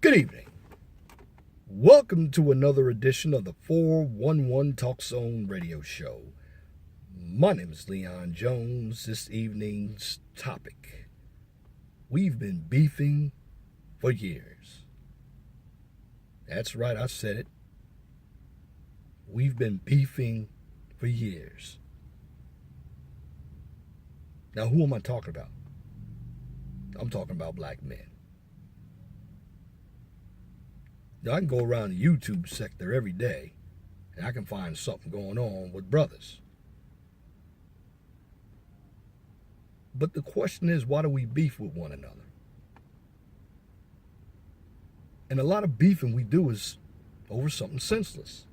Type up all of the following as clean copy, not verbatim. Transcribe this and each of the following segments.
Good evening. Welcome to another edition of the 411 Talk Zone radio show. My name is Leon Jones. This evening's topic: we've been beefing for years. That's right, I said it. We've been beefing for years. Now, who am I talking about? I'm talking about black men. Now, I can go around the YouTube sector every day and I can find something going on with brothers. But the question is, why do we beef with one another? And a lot of beefing we do is over something senseless.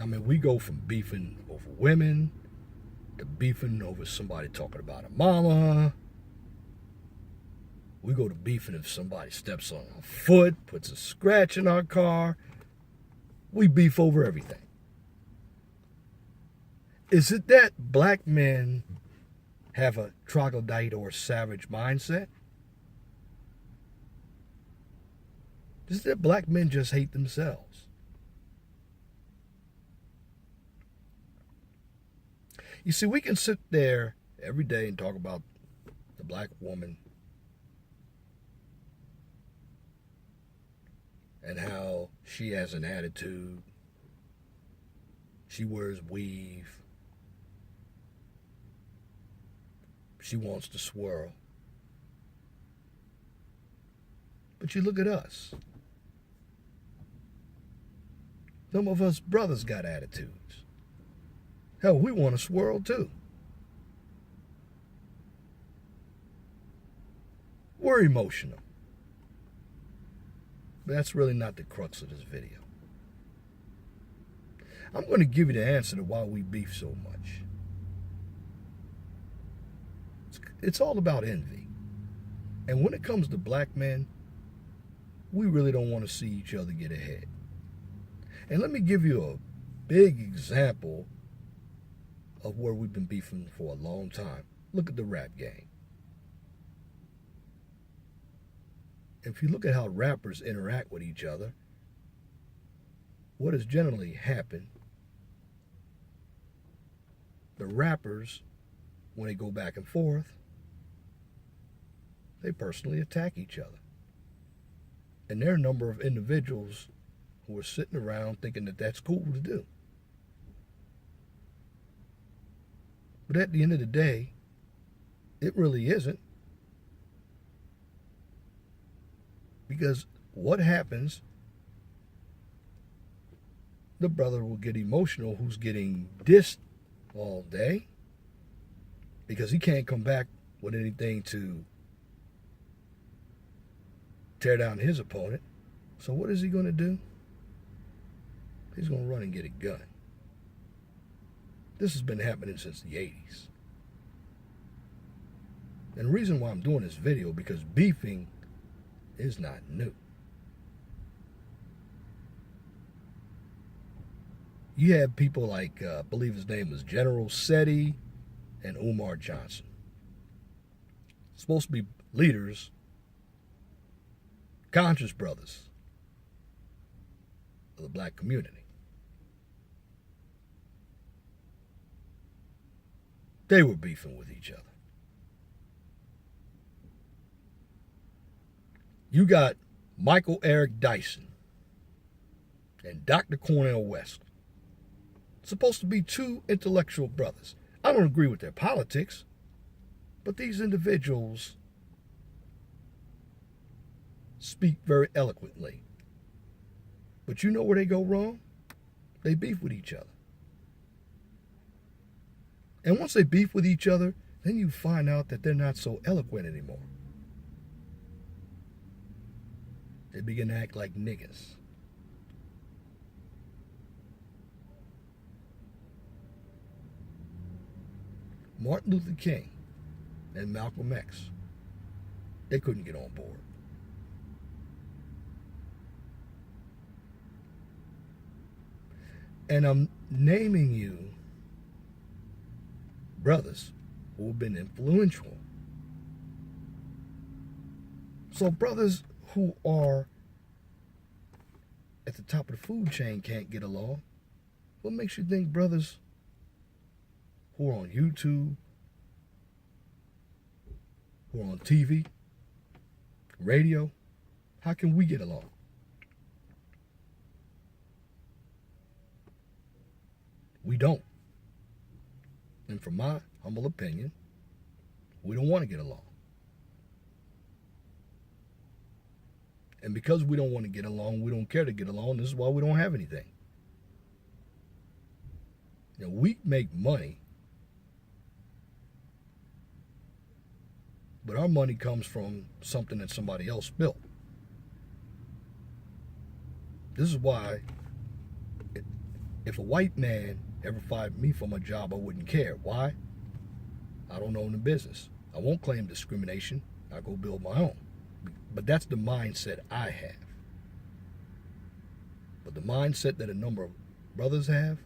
I mean, we go from beefing over women to beefing over somebody talking about a mama. We go to beefing if somebody steps on our foot, puts a scratch in our car. We beef over everything. Is it that black men have a troglodyte or savage mindset? Is it that black men just hate themselves? You see, we can sit there every day and talk about the black woman and how she has an attitude. She wears weave. She wants to swirl. But you look at us. Some of us brothers got attitudes. Hell, we want to swirl too. We're emotional. But that's really not the crux of this video. I'm going to give you the answer to why we beef so much. It's all about envy. And when it comes to black men, we really don't want to see each other get ahead. And let me give you a big example of where we've been beefing for a long time. Look at the rap game. If you look at how rappers interact with each other, what has generally happened, the rappers, when they go back and forth, they personally attack each other. And there are a number of individuals who are sitting around thinking that that's cool to do. But at the end of the day, it really isn't. Because what happens, the brother will get emotional who's getting dissed all day because he can't come back with anything to tear down his opponent. So what is he going to do? He's going to run and get a gun. This has been happening since the 80s. And the reason why I'm doing this video, because beefing is not new. You have people like, I believe his name was General Seti and Umar Johnson. Supposed to be leaders, conscious brothers of the black community. They were beefing with each other. You got Michael Eric Dyson and Dr. Cornel West. Supposed to be two intellectual brothers. I don't agree with their politics, but these individuals speak very eloquently. But you know where they go wrong? They beef with each other. And once they beef with each other, then you find out that they're not so eloquent anymore. They begin to act like niggas. Martin Luther King and Malcolm X, they couldn't get on board. And I'm naming you brothers who have been influential So brothers who are at the top of the food chain can't get along. What makes you think brothers who are on YouTube, who are on TV, radio, how can we get along? We don't. And from my humble opinion, we don't want to get along. And because we don't want to get along, we don't care to get along, this is why we don't have anything. You know, we make money, but our money comes from something that somebody else built. This is why if a white man ever fired me for my job, I wouldn't care. Why? I don't own the business. I won't claim discrimination. I go build my own. But that's the mindset I have. But the mindset that a number of brothers have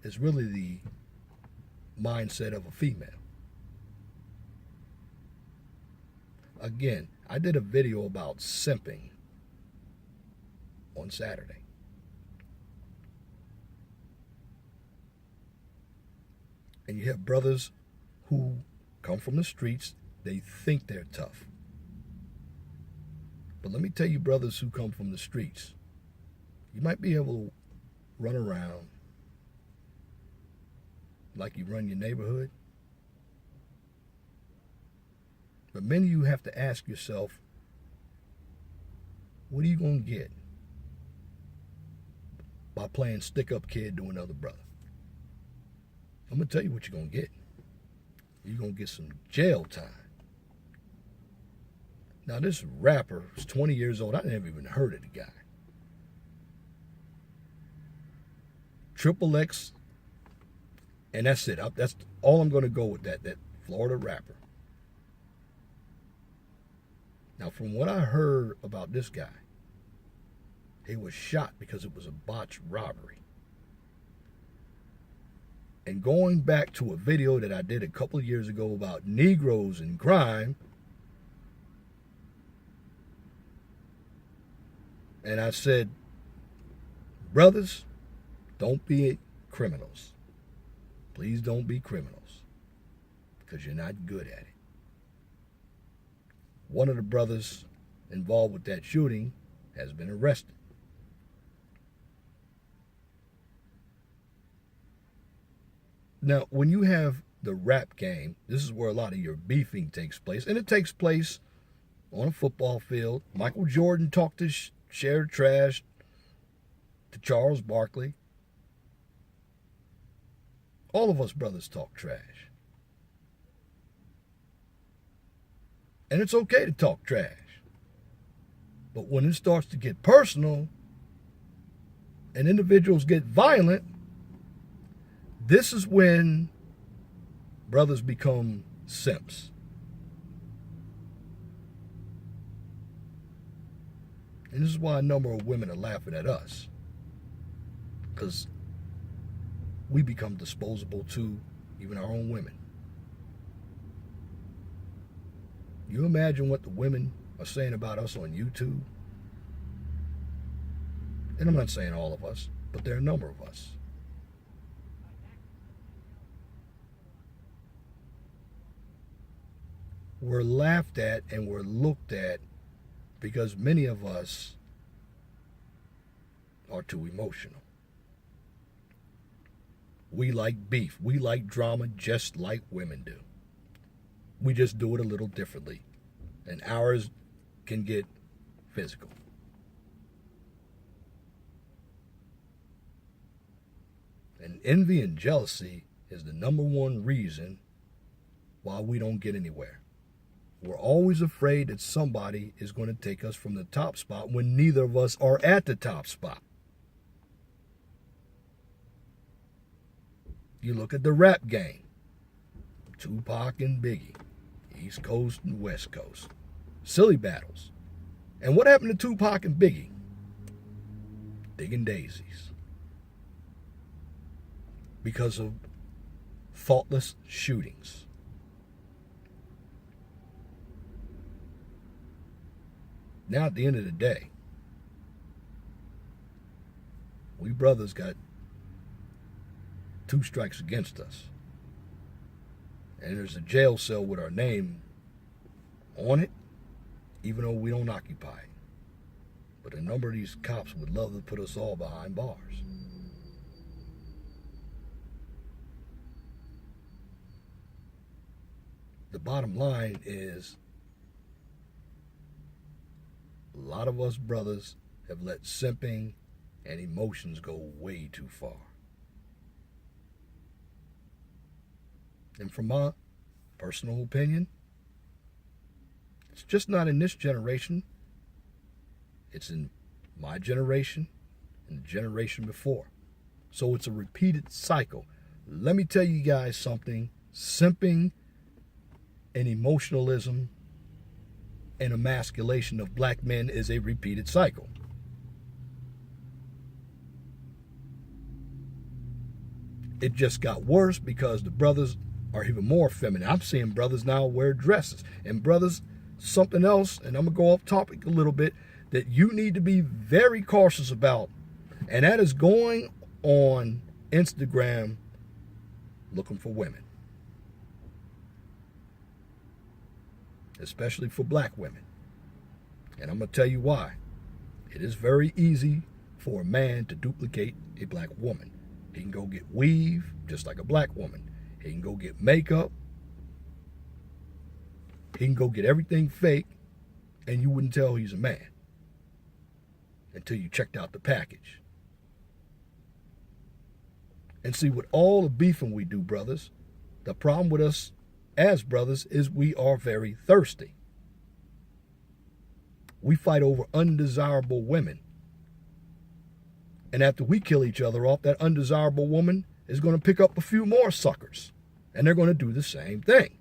is really the mindset of a female. Again, I did a video about simping on Saturday. And you have brothers who come from the streets, they think they're tough. But let me tell you, brothers who come from the streets, you might be able to run around like you run your neighborhood. But many of you have to ask yourself, what are you going to get by playing stick-up kid to another brother? I'm going to tell you what you're going to get. You're going to get some jail time. Now, this rapper is 20 years old. I never even heard of the guy. Triple X, and that's it. That's all I'm going to go with that Florida rapper. Now, from what I heard about this guy, he was shot because it was a botched robbery. And going back to a video that I did a couple of years ago about Negroes and crime, and I said, brothers, don't be criminals. Please don't be criminals, because you're not good at it. One of the brothers involved with that shooting has been arrested. Now, when you have the rap game, this is where a lot of your beefing takes place, and it takes place on a football field. Michael Jordan talked to shared trash to Charles Barkley. All of us brothers talk trash. And it's okay to talk trash. But when it starts to get personal and individuals get violent, this is when brothers become simps. And this is why a number of women are laughing at us. Because we become disposable to even our own women. You imagine what the women are saying about us on YouTube? And I'm not saying all of us, but there are a number of us. We're laughed at and we're looked at because many of us are too emotional. We like beef. We like drama just like women do. We just do it a little differently. And ours can get physical. And envy and jealousy is the number one reason why we don't get anywhere. We're always afraid that somebody is going to take us from the top spot when neither of us are at the top spot. You look at the rap game. Tupac and Biggie. East Coast and West Coast. Silly battles. And what happened to Tupac and Biggie? Digging daisies. Because of thoughtless shootings. Now, at the end of the day, we brothers got 2 strikes against us. And there's a jail cell with our name on it, even though we don't occupy it. But a number of these cops would love to put us all behind bars. The bottom line is, a lot of us brothers have let simping and emotions go way too far. And from my personal opinion, it's just not in this generation. It's in my generation and the generation before. So it's a repeated cycle. Let me tell you guys something. Simping and emotionalism and emasculation of black men is a repeated cycle. It just got worse because the brothers are even more feminine. I'm seeing brothers now wear dresses. And brothers, something else, and I'm going to go off topic a little bit, that you need to be very cautious about. And that is going on Instagram looking for women. Especially for black women. And I'm going to tell you why. It is very easy for a man to duplicate a black woman. He can go get weave just like a black woman. He can go get makeup. He can go get everything fake, and you wouldn't tell he's a man until you checked out the package. And see, with all the beefing we do, brothers, the problem with us as brothers is we are very thirsty. We fight over undesirable women. And after we kill each other off, that undesirable woman is going to pick up a few more suckers. And they're going to do the same thing.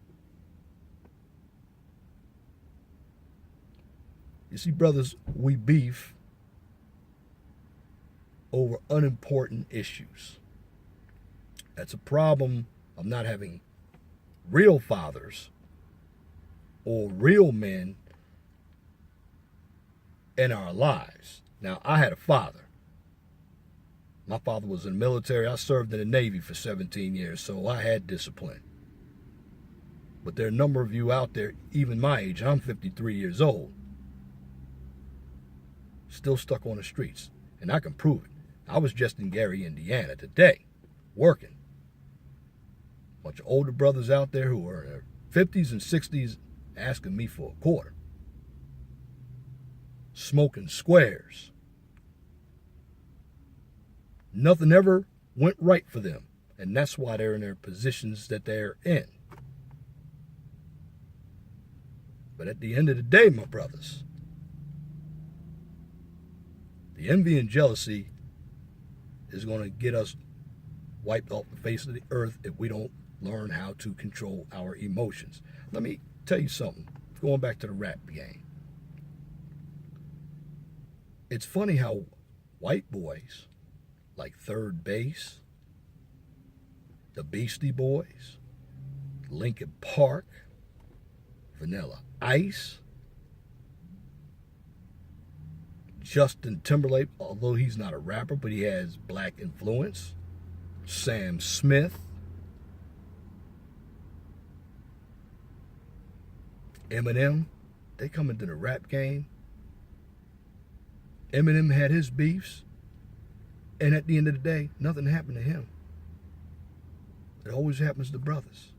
You see, brothers, we beef over unimportant issues. That's a problem of not having real fathers or real men in our lives. Now, I had a father. My father was in the military. I served in the Navy for 17 years, so I had discipline. But there are a number of you out there, even my age, I'm 53 years old, still stuck on the streets. And I can prove it. I was just in Gary, Indiana today, working. A bunch of older brothers out there who are in their 50s and 60s asking me for a quarter. Smoking squares. Nothing ever went right for them. And that's why they're in their positions that they're in. But at the end of the day, my brothers, the envy and jealousy is going to get us wiped off the face of the earth if we don't learn how to control our emotions. Let me tell you something. Going back to the rap game. It's funny how white boys like Third Base, the Beastie Boys, Linkin Park, Vanilla Ice, Justin Timberlake, although he's not a rapper, but he has black influence, Sam Smith, Eminem, they come into the rap game. Eminem had his beefs, and at the end of the day, nothing happened to him. It always happens to brothers.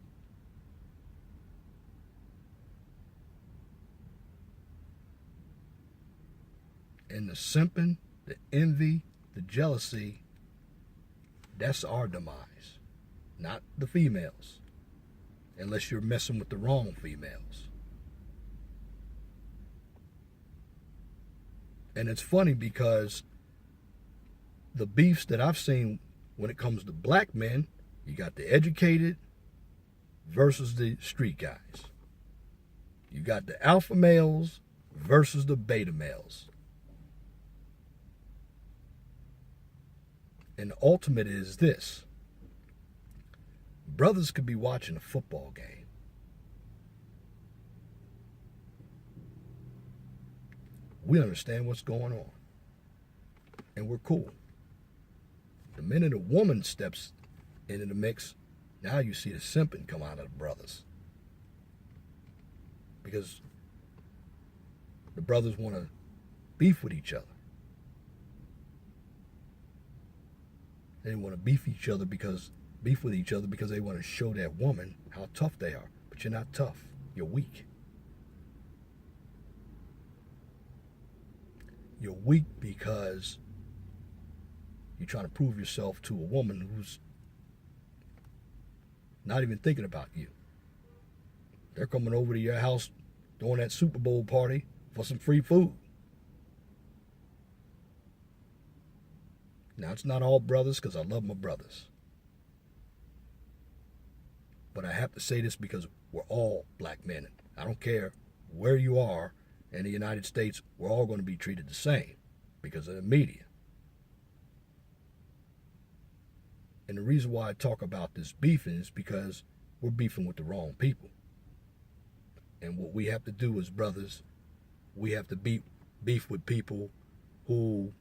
And the simping, the envy, the jealousy, that's our demise, not the females, unless you're messing with the wrong females. And it's funny because the beefs that I've seen when it comes to black men, you got the educated versus the street guys. You got the alpha males versus the beta males. And the ultimate is this. Brothers could be watching a football game. We understand what's going on. And we're cool. The minute a woman steps into the mix, now you see the simping come out of the brothers. Because the brothers want to beef with each other. They want to beef with each other because they want to show that woman how tough they are. But you're not tough. You're weak. You're weak because you're trying to prove yourself to a woman who's not even thinking about you. They're coming over to your house during that Super Bowl party for some free food. Now, it's not all brothers because I love my brothers. But I have to say this because we're all black men. I don't care where you are in the United States, we're all going to be treated the same because of the media. And the reason why I talk about this beefing is because we're beefing with the wrong people. And what we have to do as brothers, we have to beef with people who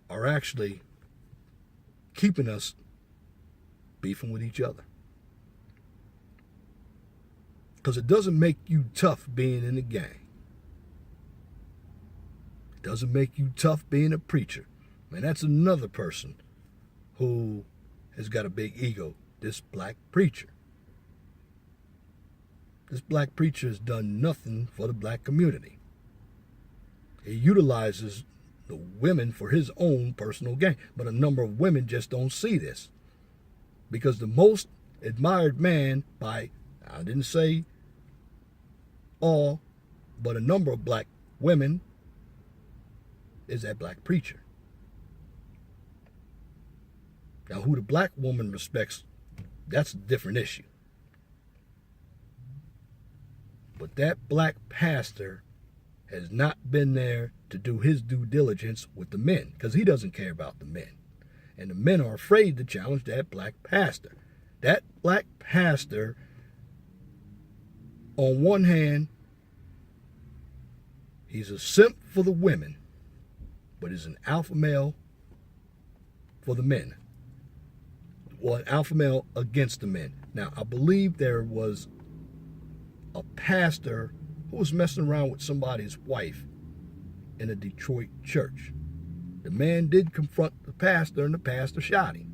are actually keeping us beefing with each other. Because it doesn't make you tough being in a gang. It doesn't make you tough being a preacher. Man, that's another person who has got a big ego, this black preacher. This black preacher has done nothing for the black community. He utilizes the women for his own personal gain. But a number of women just don't see this. Because the most admired man by, I didn't say all, but a number of black women is that black preacher. Now, who the black woman respects, that's a different issue. But that black pastor has not been there to do his due diligence with the men, because he doesn't care about the men. And the men are afraid to challenge that black pastor. That black pastor, on one hand, he's a simp for the women, but is an alpha male for the men. Well, an alpha male against the men. Now, I believe there was a pastor who was messing around with somebody's wife in a Detroit church. The man did confront the pastor, and the pastor shot him.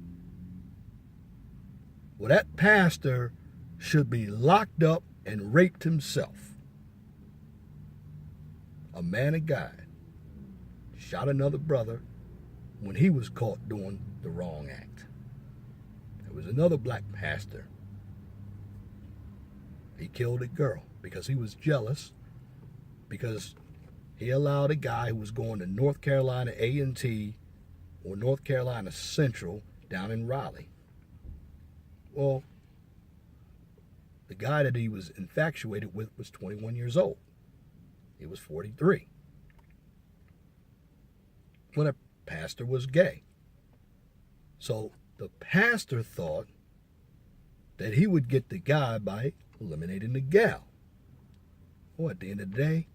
Well, that pastor should be locked up and raped himself. A man of God shot another brother when he was caught doing the wrong act. There was another black pastor. He killed a girl because he was jealous, because he allowed a guy who was going to North Carolina A&T or North Carolina Central down in Raleigh. Well, the guy that he was infatuated with was 21 years old. He was 43. When a pastor was gay. So the pastor thought that he would get the guy by eliminating the gal. Well, at the end of the day,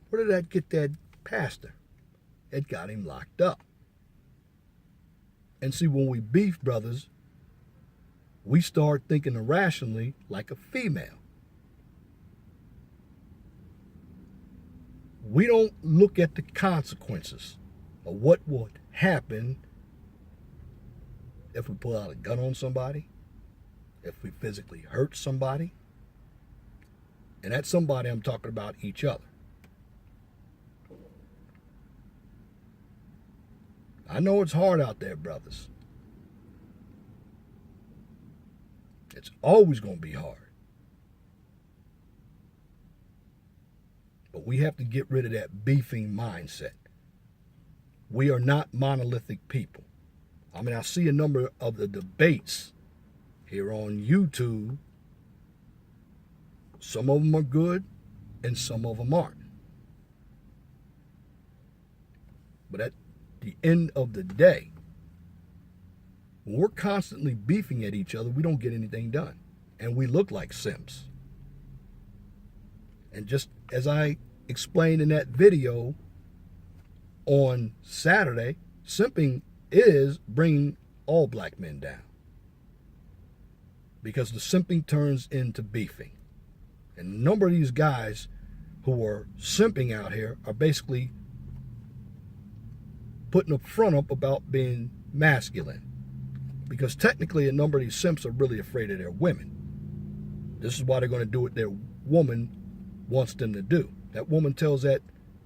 where did that get that pastor? It got him locked up. And see, when we beef, brothers, we start thinking irrationally like a female. We don't look at the consequences of what would happen if we pull out a gun on somebody, if we physically hurt somebody. And that somebody, I'm talking about each other. I know it's hard out there, brothers. It's always going to be hard. But we have to get rid of that beefing mindset. We are not monolithic people. I mean, I see a number of the debates here on YouTube. Some of them are good and some of them aren't. But at the end of the day, when we're constantly beefing at each other, we don't get anything done. And we look like simps. And just as I explained in that video, on Saturday, simping is bringing all black men down. Because the simping turns into beefing. And a number of these guys who are simping out here are basically putting a front up about being masculine. Because technically a number of these simps are really afraid of their women. This is why they're going to do what their woman wants them to do. That woman tells that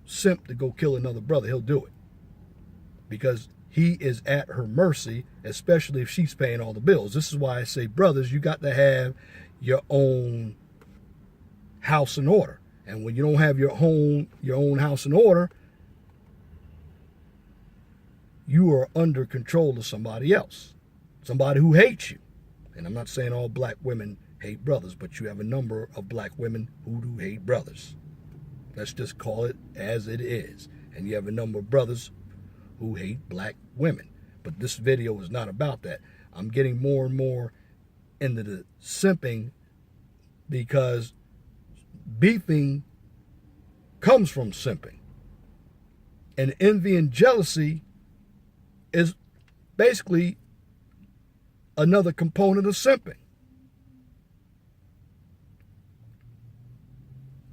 simp to go kill another brother, he'll do it. Because he is at her mercy, especially if she's paying all the bills. This is why I say, brothers, you got to have your own house in order. And when you don't have your own house in order, you are under control of somebody else. Somebody who hates you. And I'm not saying all black women hate brothers, but you have a number of black women who do hate brothers. Let's just call it as it is. And you have a number of brothers who hate black women. But this video is not about that. I'm getting more and more into the simping because beefing comes from simping. And envy and jealousy is basically another component of simping.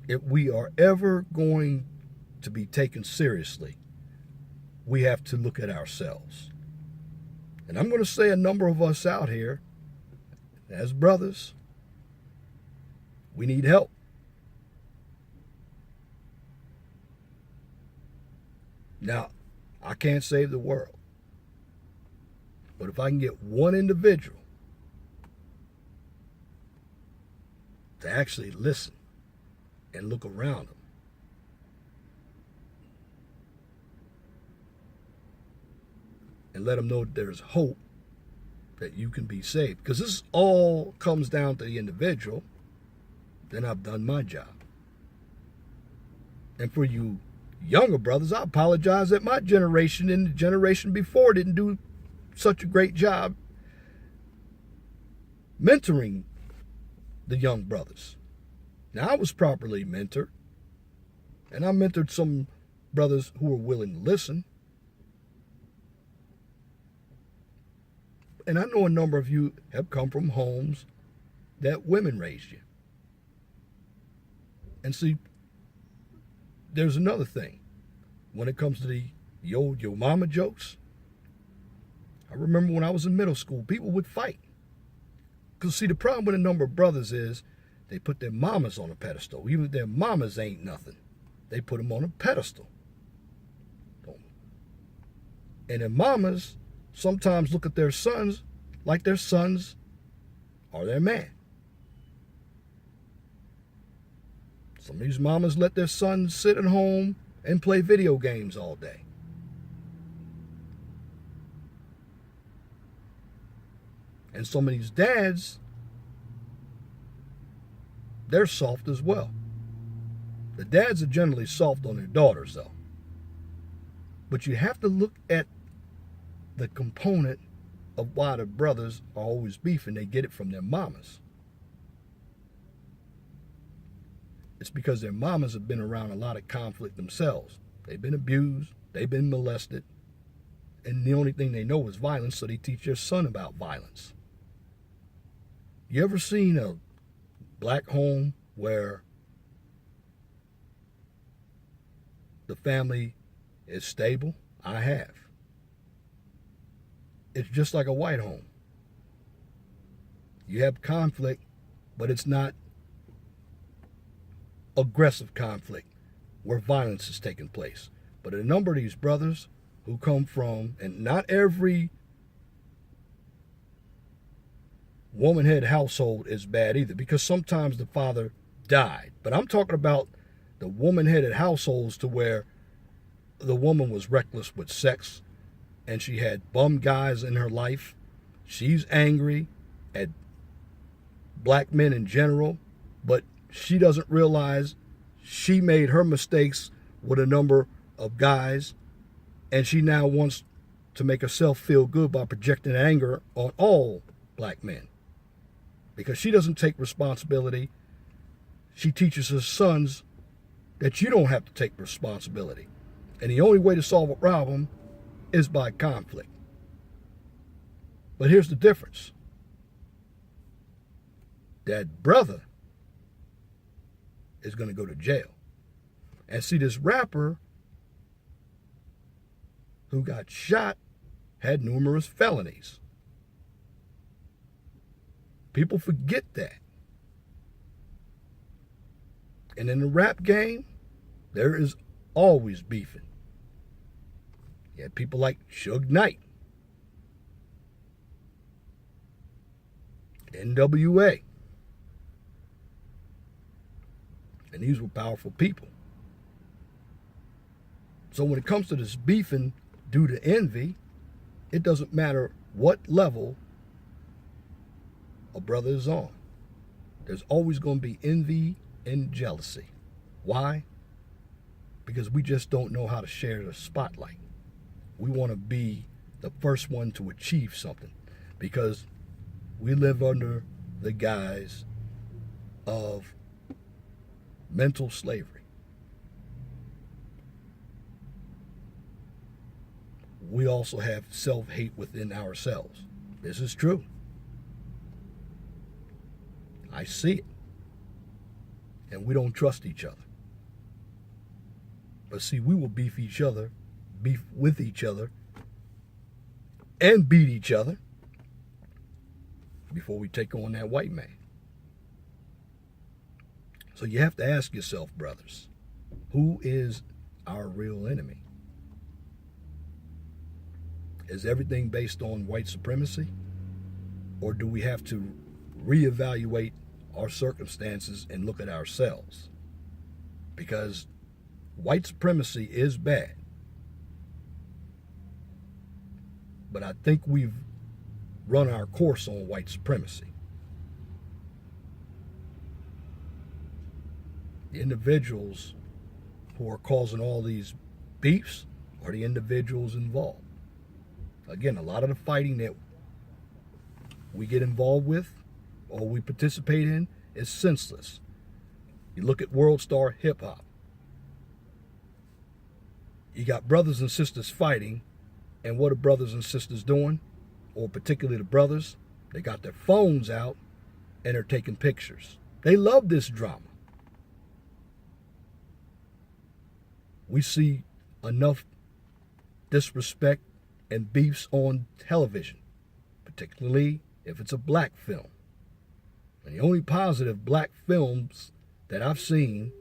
If we are ever going to be taken seriously, we have to look at ourselves. And I'm going to say a number of us out here, as brothers, we need help. Now, I can't save the world. But if I can get one individual to actually listen and look around them, and let them know that there's hope that you can be saved. Because this all comes down to the individual, then I've done my job. And for you younger brothers, I apologize that my generation and the generation before didn't do such a great job mentoring the young brothers. Now, I was properly mentored, and I mentored some brothers who were willing to listen. And I know a number of you have come from homes that women raised you. And see, there's another thing. When it comes to the yo mama jokes, I remember when I was in middle school, people would fight. Because see, the problem with a number of brothers is they put their mamas on a pedestal. Even if their mamas ain't nothing, they put them on a pedestal. And their mamas sometimes look at their sons like their sons are their man. Some of these mamas let their sons sit at home and play video games all day. And some of these dads, they're soft as well. The dads are generally soft on their daughters, though. But you have to look at the component of why the brothers are always beefing. They get it from their mamas. It's because their mamas have been around a lot of conflict themselves. They've been abused, they've been molested, and the only thing they know is violence, so they teach their son about violence. You ever seen a black home where the family is stable? I have. It's just like a white home. You have conflict, but it's not aggressive conflict where violence is taking place. But a number of these brothers who come from, and not every woman-head household is bad either, because sometimes the father died. But I'm talking about the woman-headed households to where the woman was reckless with sex and she had bum guys in her life. She's angry at black men in general, but she doesn't realize she made her mistakes with a number of guys, and she now wants to make herself feel good by projecting anger on all black men. Because she doesn't take responsibility. She teaches her sons that you don't have to take responsibility. And the only way to solve a problem is by conflict. But here's the difference. That brother is going to go to jail. And see, this rapper who got shot had numerous felonies. People forget that. And in the rap game, there is always beefing. You had people like Suge Knight, NWA. And these were powerful people. So when it comes to this beefing due to envy, it doesn't matter what level a brother is on. There's always going to be envy and jealousy. Why? Because we just don't know how to share the spotlight. We want to be the first one to achieve something because we live under the guise of mental slavery. We also have self-hate within ourselves. This is true. I see it. And we don't trust each other. But see, we will beef with each other, and beat each other before we take on that white man. So you have to ask yourself, brothers, who is our real enemy? Is everything based on white supremacy? Or do we have to reevaluate our circumstances and look at ourselves? Because white supremacy is bad. But I think we've run our course on white supremacy. The individuals who are causing all these beefs are the individuals involved. Again, a lot of the fighting that we get involved with or we participate in is senseless. You look at World Star Hip Hop. You got brothers and sisters fighting, and what are brothers and sisters doing? Or particularly the brothers, they got their phones out and they're taking pictures. They love this drama. We see enough disrespect and beefs on television, particularly if it's a black film. And the only positive black films that I've seen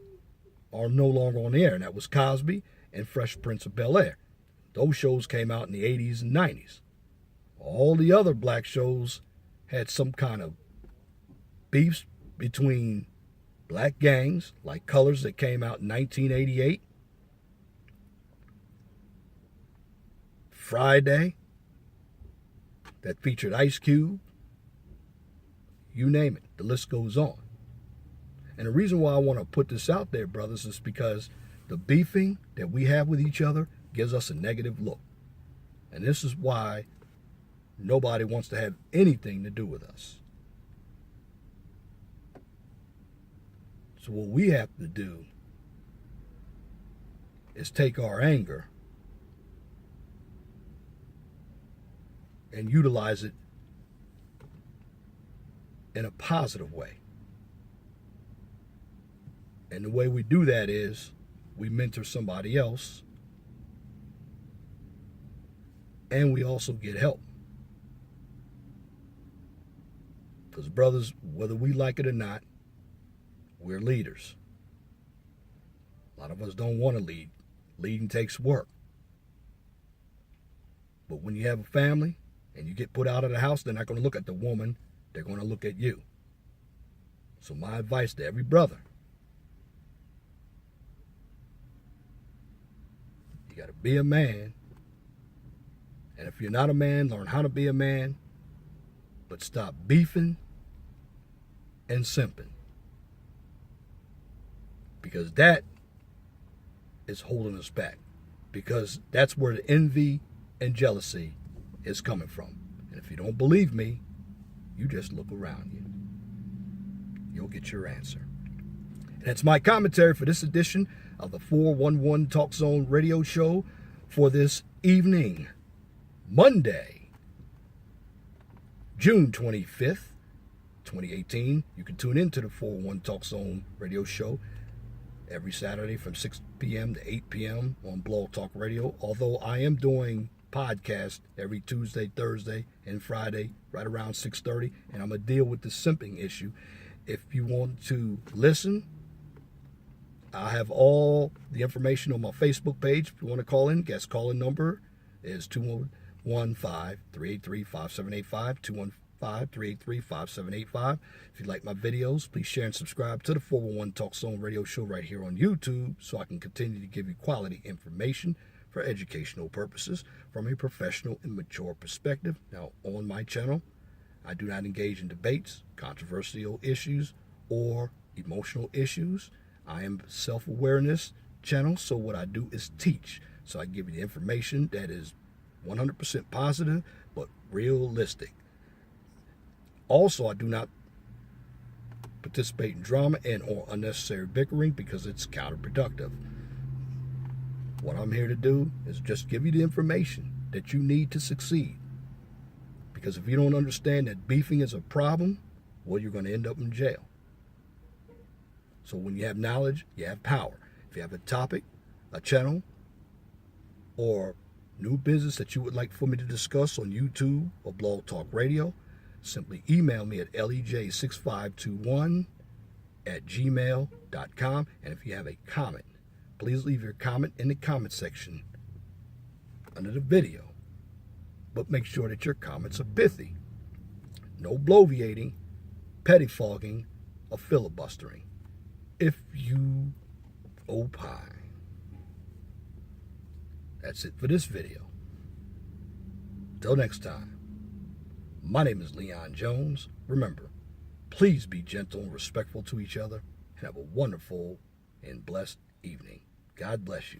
are no longer on the air, and that was Cosby and Fresh Prince of Bel-Air. Those shows came out in the 80s and 90s. All the other black shows had some kind of beefs between black gangs, like Colors that came out in 1988, Friday, that featured Ice Cube, you name it, the list goes on. And the reason why I want to put this out there, brothers, is because the beefing that we have with each other gives us a negative look. And this is why nobody wants to have anything to do with us. So what we have to do is take our anger and utilize it in a positive way. And the way we do that is we mentor somebody else, and we also get help. Because brothers, whether we like it or not, we're leaders. A lot of us don't want to lead. Leading takes work. But when you have a family and you get put out of the house, they're not going to look at the woman, they're going to look at you. So my advice to every brother, you got to be a man. And if you're not a man, learn how to be a man. But stop beefing and simping. Because that is holding us back. Because that's where the envy and jealousy is coming from. And if you don't believe me, you just look around you. You'll get your answer. And that's my commentary for this edition of the 411 Talk Zone radio show for this evening, Monday, June 25th, 2018. You can tune into the 411 Talk Zone radio show every Saturday from 6 p.m. to 8 p.m. on Blog Talk Radio, although I am doing podcast every Tuesday, Thursday, and Friday right around 6:30, and I'm going to deal with the simping issue. If you want to listen, I have all the information on my Facebook page. If you want to call in, guest calling number is 215-383-5785, 215-383-5785. If you like my videos, please share and subscribe to the 411 Talk Zone radio show right here on YouTube so I can continue to give you quality information for educational purposes from a professional and mature perspective. Now, on my channel, I do not engage in debates, controversial issues, or emotional issues. I am a self-awareness channel, so what I do is teach. So I give you the information that is 100% positive, but realistic. Also, I do not participate in drama and or unnecessary bickering because it's counterproductive. What I'm here to do is just give you the information that you need to succeed. Because if you don't understand that beefing is a problem, well, you're going to end up in jail. So when you have knowledge, you have power. If you have a topic, a channel, or new business that you would like for me to discuss on YouTube or Blog Talk Radio, simply email me at lej6521@gmail.com. And if you have a comment, please leave your comment in the comment section under the video. But make sure that your comments are pithy. No bloviating, pettifogging, or filibustering. If you opine. That's it for this video. Till next time, my name is Leon Jones. Remember, please be gentle and respectful to each other and have a wonderful and blessed evening. God bless you.